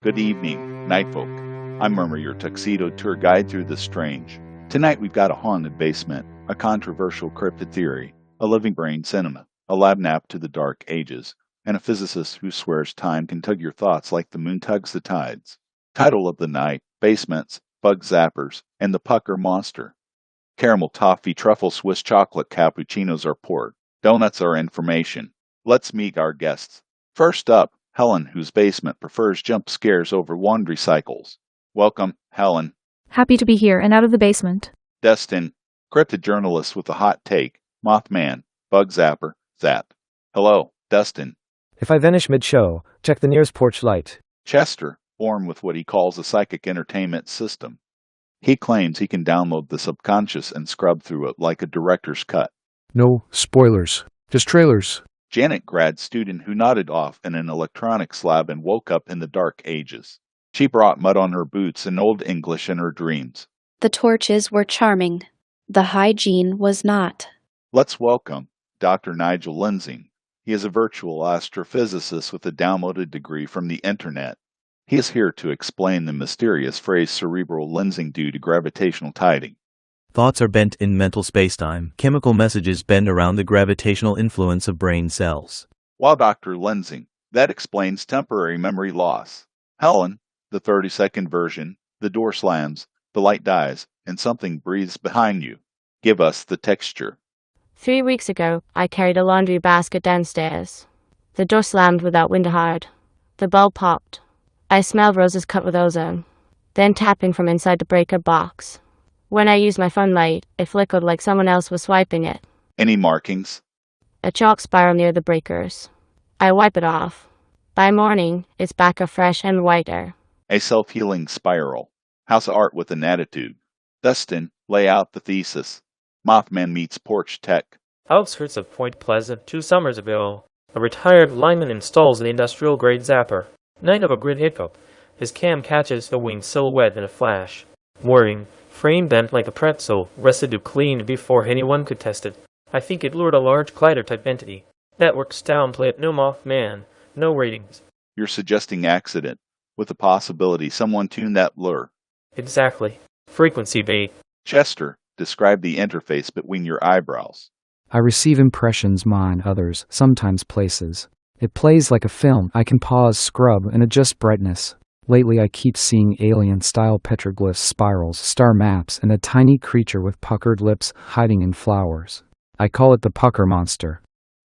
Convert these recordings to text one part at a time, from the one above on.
Good evening, nightfolk. I'm Murmur, your tuxedo tour guide through the strange. Tonight we've got a haunted basement, a controversial cryptid theory, a living brain cinema, a lab nap to the dark ages, and a physicist who swears time can tug your thoughts like the moon tugs the tides. Title of the night, Basements, Bug Zappers, and the Pucker Monster. Caramel toffee truffle Swiss chocolate cappuccinos are poured. Doughnuts are information. Let's meet our guests. First up, Helen, whose basement prefers jump scares over laundry cycles. Welcome, Helen. Happy to be here and out of the basement. Dustin, cryptid journalist with a hot take. Mothman, bug zapper, zap. Hello, Dustin. If I vanish mid-show, check the nearest porch light. Chester, born with what he calls a psychic entertainment system. He claims he can download the subconscious and scrub through it like a director's cut. No spoilers, just trailers. Janet, grad student who nodded off in an electronics lab and woke up in the dark ages. She brought mud on her boots and Old English in her dreams. The torches were charming. The hygiene was not. Let's welcome Dr. Nigel Lensing. He is a virtual astrophysicist with a downloaded degree from the internet. He is here to explain the mysterious phrase cerebral lensing due to gravitational tiding. Thoughts are bent in mental spacetime. Chemical messages bend around the gravitational influence of brain cells. While Dr. Lensing, that explains temporary memory loss. Helen, the 30-second version, the door slams, the light dies, and something breathes behind you. Give us the texture. 3 weeks ago, I carried a laundry basket downstairs. The door slammed without wind hard. The bulb popped. I smelled roses cut with ozone. Then tapping from inside the breaker box. When I used my phone light, it flickered like someone else was swiping it. Any markings? A chalk spiral near the breakers. I wipe it off. By morning, it's back afresh and whiter. A self-healing spiral. House of art with an attitude. Dustin, lay out the thesis. Mothman meets porch tech. Outskirts of Point Pleasant 2 summers ago, a retired lineman installs the industrial-grade zapper. Night of a grid hiccup. His cam catches the winged silhouette in a flash. Whirring, frame bent like a pretzel, residue cleaned before anyone could test it. I think it lured a large glider-type entity. Networks downplayed no Mothman, no ratings. You're suggesting accident, with the possibility someone tuned that lure. Exactly. Frequency bait. Chester, describe the interface between your eyebrows. I receive impressions mine, others, sometimes places. It plays like a film. I can pause, scrub, and adjust brightness. Lately I keep seeing alien-style petroglyphs, spirals, star maps, and a tiny creature with puckered lips hiding in flowers. I call it the Pucker Monster.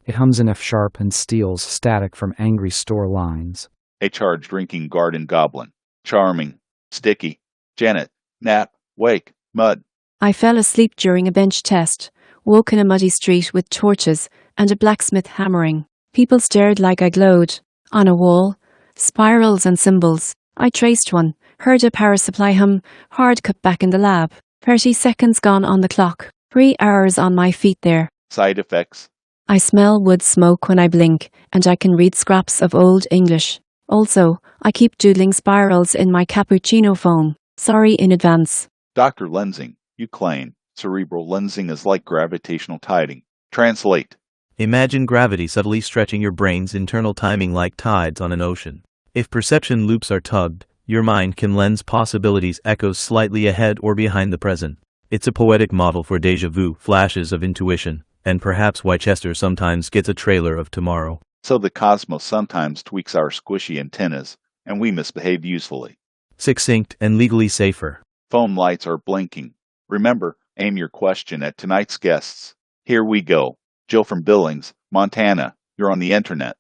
It hums in F-sharp and steals static from angry store lines. A charged-drinking garden goblin. Charming. Sticky. Janet, nap, wake, mud. I fell asleep during a bench test, woke in a muddy street with torches and a blacksmith hammering. People stared like I glowed. On a wall, spirals and symbols. I traced one, heard a power supply hum, hard cut back in the lab. 30 seconds gone on the clock. 3 hours on my feet there. Side effects. I smell wood smoke when I blink, and I can read scraps of Old English. Also, I keep doodling spirals in my cappuccino foam. Sorry in advance. Dr. Lensing, you claim cerebral lensing is like gravitational tiding. Translate. Imagine gravity subtly stretching your brain's internal timing like tides on an ocean. If perception loops are tugged, your mind can lens possibilities echoes slightly ahead or behind the present. It's a poetic model for déjà vu, flashes of intuition, and perhaps why Chester sometimes gets a trailer of tomorrow. So the cosmos sometimes tweaks our squishy antennas, and we misbehave usefully. Succinct and legally safer. Foam lights are blinking. Remember, aim your question at tonight's guests. Here we go. Jill from Billings, Montana. You're on the internet.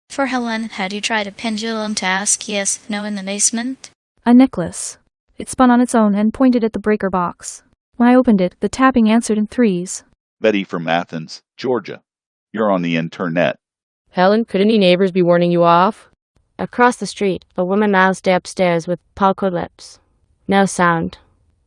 For Helen, had you tried a pendulum to ask yes, no in the basement? A necklace. It spun on its own and pointed at the breaker box. When I opened it, the tapping answered in threes. Betty from Athens, Georgia. You're on the internet. Helen, could any neighbors be warning you off? Across the street, a woman moused upstairs with puckered lips. No sound.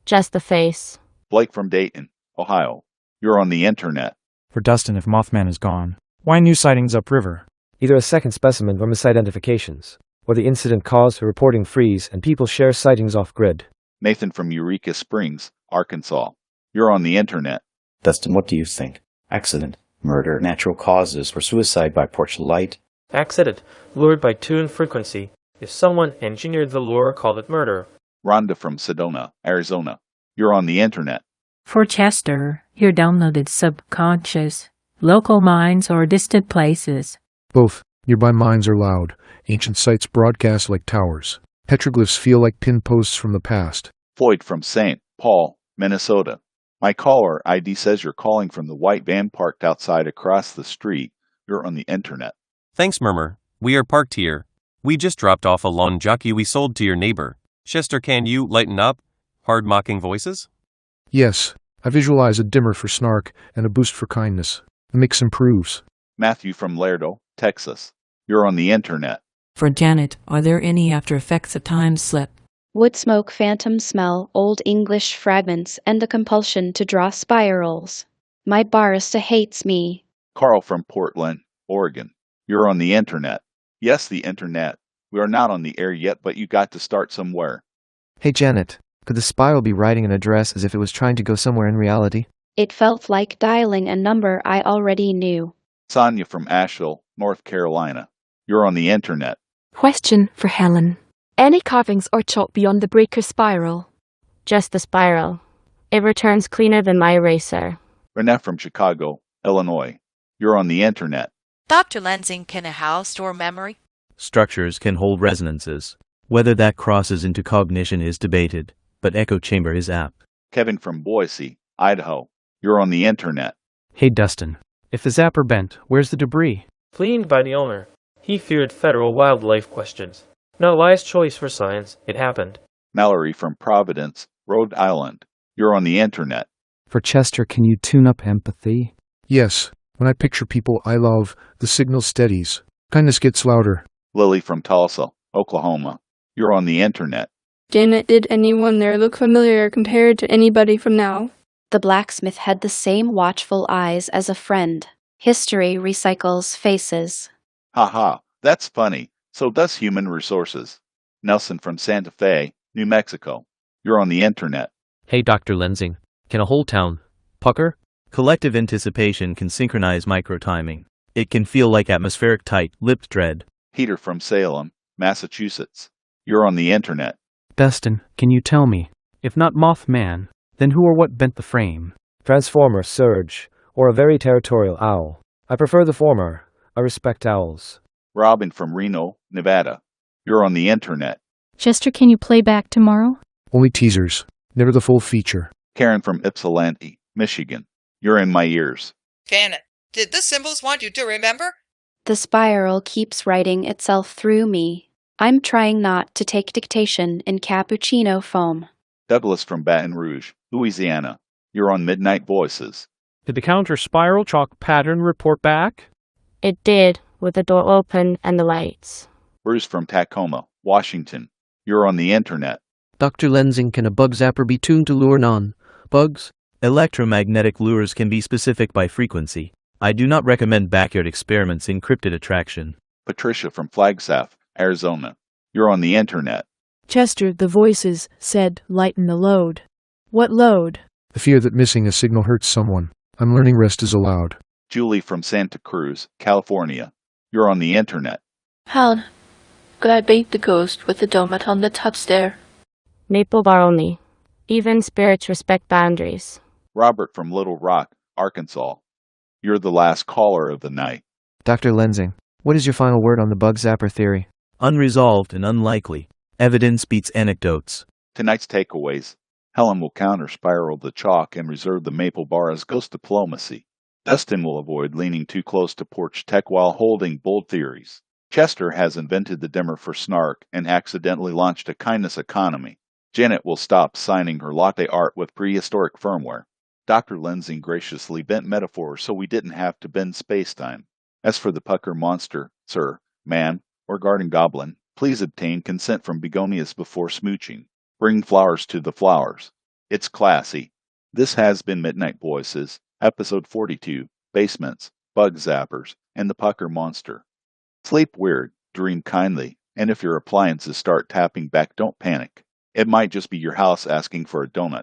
Just the face. Blake from Dayton, Ohio. You're on the internet. For Dustin, if Mothman is gone, why new sightings upriver? Either a second specimen or misidentifications, or the incident caused a reporting freeze and people share sightings off-grid. Nathan from Eureka Springs, Arkansas. You're on the internet. Dustin, what do you think? Accident, murder, natural causes, or suicide by porch light? Accident, lured by tune frequency. If someone engineered the lure, call it murder. Rhonda from Sedona, Arizona. You're on the internet. For Chester, your downloaded subconscious, local minds or distant places. Both. Nearby minds are loud. Ancient sites broadcast like towers. Petroglyphs feel like pin posts from the past. Floyd from St. Paul, Minnesota. My caller ID says you're calling from the white van parked outside across the street. You're on the internet. Thanks, Murmur. We are parked here. We just dropped off a lawn jockey we sold to your neighbor. Chester, can you lighten up? Hard mocking voices? Yes. I visualize a dimmer for snark and a boost for kindness. The mix improves. Matthew from Lerdo, Texas. You're on the internet. For Janet, are there any after effects of time slip? Wood smoke, phantom smell, Old English fragments, and the compulsion to draw spirals. My barista hates me. Carl from Portland, Oregon. You're on the internet. Yes, the internet. We are not on the air yet, but you got to start somewhere. Hey Janet, could the spiral be writing an address as if it was trying to go somewhere in reality? It felt like dialing a number I already knew. Sonia from Asheville, North Carolina. You're on the internet. Question for Helen. Any carvings or chalk beyond the breaker spiral? Just the spiral. It returns cleaner than my eraser. Renee from Chicago, Illinois. You're on the internet. Dr. Lensing, can a house store memory? Structures can hold resonances. Whether that crosses into cognition is debated, but echo chamber is apt. Kevin from Boise, Idaho. You're on the internet. Hey Dustin, if the zapper bent, where's the debris? Cleaned by the owner. He feared federal wildlife questions. No wise choice for science. It happened. Mallory from Providence, Rhode Island. You're on the internet. For Chester, can you tune up empathy? Yes. When I picture people I love, the signal steadies. Kindness gets louder. Lily from Tulsa, Oklahoma. You're on the internet. Janet, did anyone there look familiar compared to anybody from now? The blacksmith had the same watchful eyes as a friend. History recycles faces. Ha, that's funny. So does human resources. Nelson from Santa Fe, New Mexico. You're on the internet. Hey Dr. Lensing, can a whole town pucker? Collective anticipation can synchronize micro-timing. It can feel like atmospheric tight-lipped dread. Peter from Salem, Massachusetts. You're on the internet. Dustin, can you tell me, if not Mothman, then who or what bent the frame? Transformer, Surge, or a very territorial owl. I prefer the former. I respect owls. Robin from Reno, Nevada. You're on the internet. Chester, can you play back tomorrow? Only teasers. Never the full feature. Karen from Ypsilanti, Michigan. You're in my ears. Janet, did the symbols want you to remember? The spiral keeps writing itself through me. I'm trying not to take dictation in cappuccino foam. Douglas from Baton Rouge, Louisiana. You're on Midnight Voices. Did the counter spiral chalk pattern report back? It did, with the door open and the lights. Bruce from Tacoma, Washington. You're on the internet. Dr. Lensing, can a bug zapper be tuned to lure non-bugs? Electromagnetic lures can be specific by frequency. I do not recommend backyard experiments in cryptid attraction. Patricia from Flagstaff, Arizona. You're on the internet. Chester, the voices said, lighten the load. What load? The fear that missing a signal hurts someone. I'm learning rest is allowed. Julie from Santa Cruz, California. You're on the internet. Helen, could I bait the ghost with the donut on the top stair? Maple bar only. Even spirits respect boundaries. Robert from Little Rock, Arkansas. You're the last caller of the night. Dr. Lensing, what is your final word on the bug zapper theory? Unresolved and unlikely. Evidence beats anecdotes. Tonight's takeaways. Helen will counter-spiral the chalk and reserve the maple bar as ghost diplomacy. Dustin will avoid leaning too close to porch tech while holding bold theories. Chester has invented the dimmer for snark and accidentally launched a kindness economy. Janet will stop signing her latte art with prehistoric firmware. Dr. Lensing graciously bent metaphors so we didn't have to bend space-time. As for the pucker monster, sir, man, or garden goblin, please obtain consent from begonias before smooching. Bring flowers to the flowers. It's classy. This has been Midnight Voices, Episode 42, Basements, Bug Zappers, and the Pucker Monster. Sleep weird, dream kindly, and if your appliances start tapping back, don't panic. It might just be your house asking for a donut.